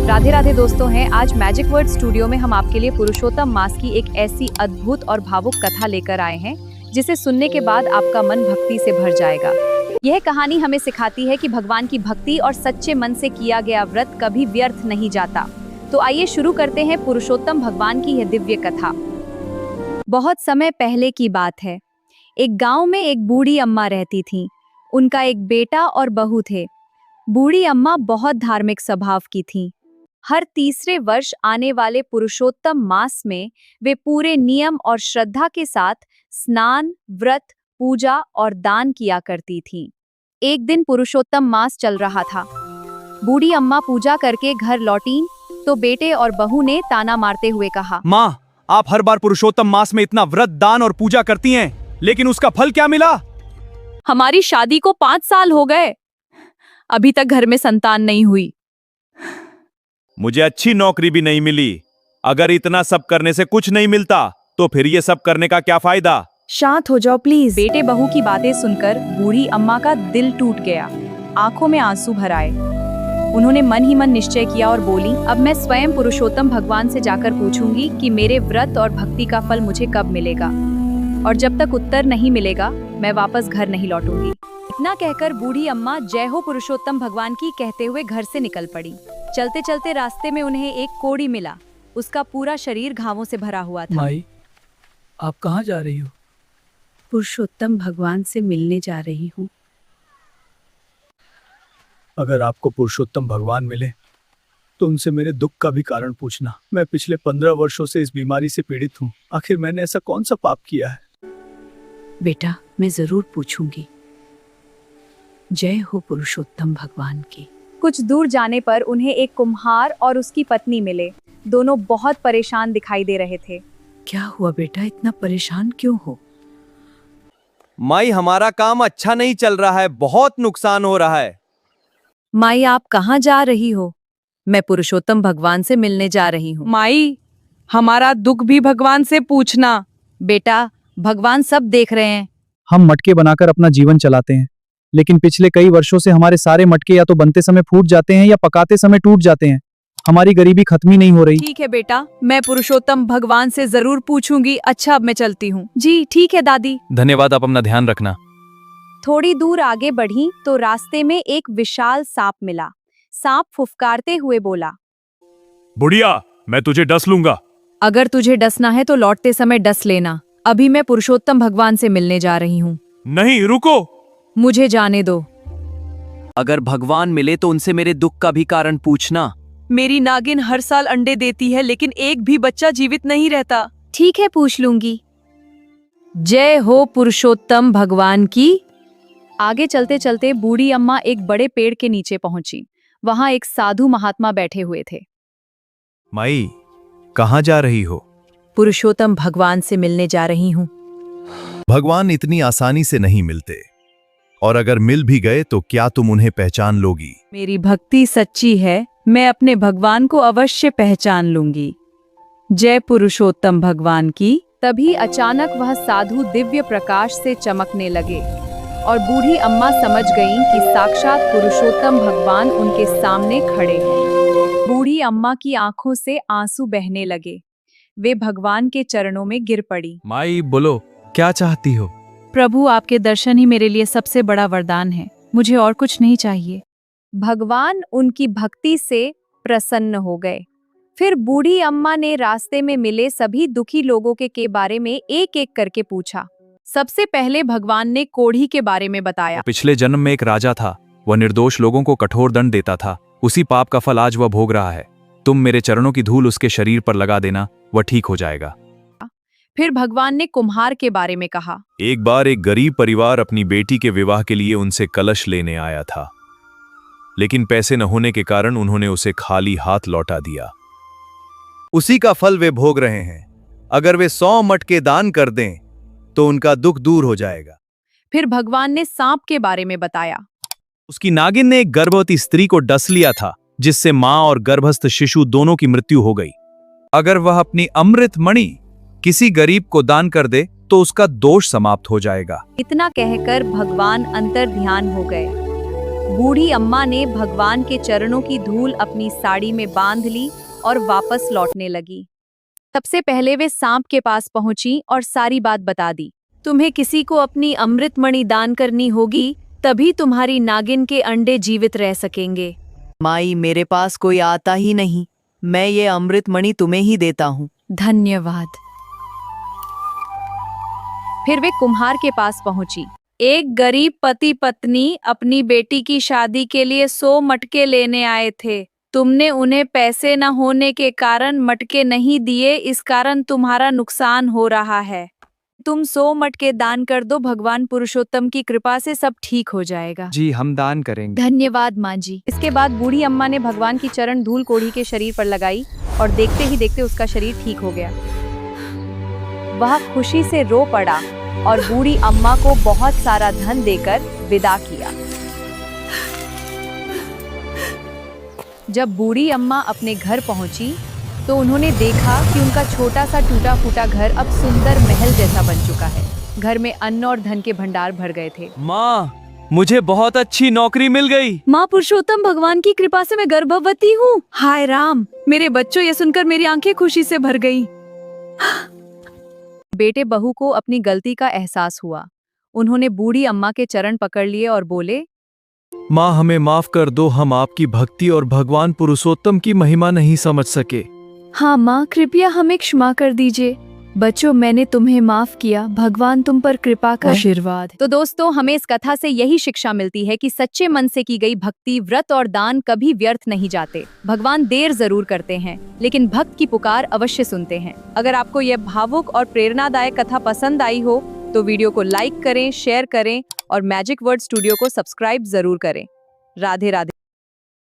राधे राधे दोस्तों हैं। आज मैजिक वर्ड स्टूडियो में हम आपके लिए पुरुषोत्तम मास की एक ऐसी अद्भुत और भावुक कथा लेकर आए हैं जिसे सुनने के बाद आपका मन भक्ति से भर जाएगा। यह कहानी हमें सिखाती है कि भगवान की भक्ति और सच्चे मन से किया गया व्रत कभी व्यर्थ नहीं जाता। तो आइए शुरू करते हैं पुरुषोत्तम भगवान की यह दिव्य कथा। बहुत समय पहले की बात है। एक गांव में एक बूढ़ी अम्मा रहती थीं। उनका एक बेटा और बहू थे। बूढ़ी अम्मा बहुत धार्मिक स्वभाव की थीं। हर तीसरे वर्ष आने वाले पुरुषोत्तम मास में वे पूरे नियम और श्रद्धा के साथ स्नान, व्रत, पूजा और दान किया करती थीं। एक दिन पुरुषोत्तम मास चल रहा था। बूढ़ी अम्मा पूजा करके घर लौटीं तो बेटे और बहू ने ताना मारते हुए कहा, माँ, आप हर बार पुरुषोत्तम मास में इतना व्रत, दान और पूजा करती हैं, लेकिन उसका फल क्या मिला? हमारी शादी को 5 साल हो गए, अभी तक घर में संतान नहीं हुई। मुझे अच्छी नौकरी भी नहीं मिली। अगर इतना सब करने से कुछ नहीं मिलता तो फिर ये सब करने का क्या फायदा? शांत हो जाओ प्लीज। बेटे बहू की बातें सुनकर बूढ़ी अम्मा का दिल टूट गया। आंखों में आंसू भर आए। उन्होंने मन ही मन निश्चय किया और बोली, अब मैं स्वयं पुरुषोत्तम भगवान से जाकर पूछूंगी कि मेरे व्रत और भक्ति का फल मुझे कब मिलेगा, और जब तक उत्तर नहीं मिलेगा मैं वापस घर नहीं लौटूंगी। इतना कहकर बूढ़ी अम्मा जय हो पुरुषोत्तम भगवान की कहते हुए घर से निकल पड़ी। चलते चलते रास्ते में उन्हें एक कोढ़ी मिला। उसका पूरा शरीर घावों से भरा हुआ था। माई, आप कहाँ जा रही हो? पुरुषोत्तम भगवान से मिलने जा रही हूँ। अगर आपको पुरुषोत्तम भगवान मिले तो उनसे मेरे दुख का भी कारण पूछना। मैं पिछले 15 वर्षों से इस बीमारी से पीड़ित हूँ। आखिर मैंने ऐसा कौन सा पाप किया है? बेटा, मैं जरूर पूछूंगी। जय हो पुरुषोत्तम भगवान की। कुछ दूर जाने पर उन्हें एक कुम्हार और उसकी पत्नी मिले। दोनों बहुत परेशान दिखाई दे रहे थे। क्या हुआ बेटा, इतना परेशान क्यों हो? माई, हमारा काम अच्छा नहीं चल रहा है, बहुत नुकसान हो रहा है। माई, आप कहाँ जा रही हो? मैं पुरुषोत्तम भगवान से मिलने जा रही हूँ। माई, हमारा दुख भी भगवान से पूछना। बेटा, भगवान सब देख रहे हैं। हम मटके बनाकर अपना जीवन चलाते हैं, लेकिन पिछले कई वर्षों से हमारे सारे मटके या तो बनते समय फूट जाते हैं या पकाते समय टूट जाते हैं। हमारी गरीबी खत्म ही नहीं हो रही। ठीक है बेटा, मैं पुरुषोत्तम भगवान से जरूर पूछूंगी। अच्छा, अब मैं चलती हूँ। जी ठीक है दादी। धन्यवाद, आप अपना ध्यान रखना। थोड़ी दूर आगे बढ़ी तो रास्ते में एक विशाल सांप मिला। सांप फुफकारते हुए बोला, बुढ़िया, मैं तुझे डस लूंगा। अगर तुझे डसना है तो लौटते समय डस लेना। अभी मैं पुरुषोत्तम भगवान से मिलने जा रही हूँ। नहीं, रुको। मुझे जाने दो। अगर भगवान मिले तो उनसे मेरे दुख का भी कारण पूछना। मेरी नागिन हर साल अंडे देती है, लेकिन एक भी बच्चा जीवित नहीं रहता। ठीक है, पूछ लूंगी। जय हो पुरुषोत्तम भगवान की। आगे चलते चलते बूढ़ी अम्मा एक बड़े पेड़ के नीचे पहुंची। वहां एक साधु महात्मा बैठे हुए थे। माई, कहाँ जा रही हो? पुरुषोत्तम भगवान से मिलने जा रही हूँ। भगवान इतनी आसानी से नहीं मिलते, और अगर मिल भी गए तो क्या तुम उन्हें पहचान लोगी? मेरी भक्ति सच्ची है, मैं अपने भगवान को अवश्य पहचान लूंगी। जय पुरुषोत्तम भगवान की। तभी अचानक वह साधु दिव्य प्रकाश से चमकने लगे और बूढ़ी अम्मा समझ गईं कि साक्षात पुरुषोत्तम भगवान उनके सामने खड़े हैं। बूढ़ी अम्मा की आंखों से आंसू बहने लगे। वे भगवान के चरणों में गिर पड़ी। माई, बोलो, क्या चाहती हो? प्रभु, आपके दर्शन ही मेरे लिए सबसे बड़ा वरदान है। मुझे और कुछ नहीं चाहिए। भगवान उनकी भक्ति से प्रसन्न हो गए। फिर बूढ़ी अम्मा ने रास्ते में मिले सभी दुखी लोगों के बारे में एक एक करके पूछा। सबसे पहले भगवान ने कोढ़ी के बारे में बताया। पिछले जन्म में एक राजा था। वह निर्दोष लोगों को कठोर दंड देता था। उसी पाप का फल आज वह भोग रहा है। तुम मेरे चरणों की धूल उसके शरीर पर लगा देना, वह ठीक हो जाएगा। फिर भगवान ने कुम्हार के बारे में कहा। एक बार एक गरीब परिवार अपनी बेटी के विवाह के लिए उनसे कलश लेने आया था, लेकिन पैसे न होने के कारण उन्होंने उसे खाली हाथ लौटा दिया। उसी का फल वे भोग रहे हैं। अगर वे 100 मटके दान कर दें तो उनका दुख दूर हो जाएगा। फिर भगवान ने सांप के बारे में बताया। उसकी नागिन ने एक गर्भवती स्त्री को डस लिया था, जिससे मां और गर्भस्थ शिशु दोनों की मृत्यु हो गई। अगर वह अपनी अमृत मणि किसी गरीब को दान कर दे तो उसका दोष समाप्त हो जाएगा। इतना कहकर भगवान अंतर ध्यान हो गए। बूढ़ी अम्मा ने भगवान के चरणों की धूल अपनी साड़ी में बांध ली और वापस लौटने लगी। सबसे पहले वे सांप के पास पहुंची और सारी बात बता दी। तुम्हें किसी को अपनी अमृतमणि दान करनी होगी, तभी तुम्हारी नागिन के अंडे जीवित रह सकेंगे। माई, मेरे पास कोई आता ही नहीं, मैं ये अमृतमणि तुम्हें ही देता हूँ। धन्यवाद। फिर वे कुम्हार के पास पहुंची। एक गरीब पति पत्नी अपनी बेटी की शादी के लिए 100 मटके लेने आए थे। तुमने उन्हें पैसे न होने के कारण मटके नहीं दिए, इस कारण तुम्हारा नुकसान हो रहा है। तुम 100 मटके दान कर दो, भगवान पुरुषोत्तम की कृपा से सब ठीक हो जाएगा। जी, हम दान करेंगे। धन्यवाद माँ जी। इसके बाद बूढ़ी अम्मा ने भगवान की चरण धूल कोढ़ी के शरीर पर लगाई और देखते ही देखते उसका शरीर ठीक हो गया। वह खुशी से रो पड़ा और बूढ़ी अम्मा को बहुत सारा धन देकर विदा किया। जब बूढ़ी अम्मा अपने घर पहुंची तो उन्होंने देखा कि उनका छोटा सा टूटा फूटा घर अब सुंदर महल जैसा बन चुका है। घर में अन्न और धन के भंडार भर गए थे। माँ, मुझे बहुत अच्छी नौकरी मिल गई। माँ पुरुषोत्तम भगवान की कृपा से मैं गर्भवती हूँ। हाय राम, मेरे बच्चों, ये सुनकर मेरी आंखें खुशी से भर गईं। बेटे बहू को अपनी गलती का एहसास हुआ। उन्होंने बूढ़ी अम्मा के चरण पकड़ लिए और बोले, माँ, हमें माफ कर दो, हम आपकी भक्ति और भगवान पुरुषोत्तम की महिमा नहीं समझ सके। हाँ माँ, कृपया हमें क्षमा कर दीजिए। बच्चों, मैंने तुम्हें माफ किया। भगवान तुम पर कृपा का आशीर्वाद। तो दोस्तों, हमें इस कथा से यही शिक्षा मिलती है कि सच्चे मन से की गई भक्ति, व्रत और दान कभी व्यर्थ नहीं जाते। भगवान देर जरूर करते हैं, लेकिन भक्त की पुकार अवश्य सुनते हैं। अगर आपको यह भावुक और प्रेरणादायक कथा पसंद आई हो तो वीडियो को लाइक करें, शेयर करें और मैजिक वर्ड स्टूडियो को सब्सक्राइब जरूर करें। राधे राधे।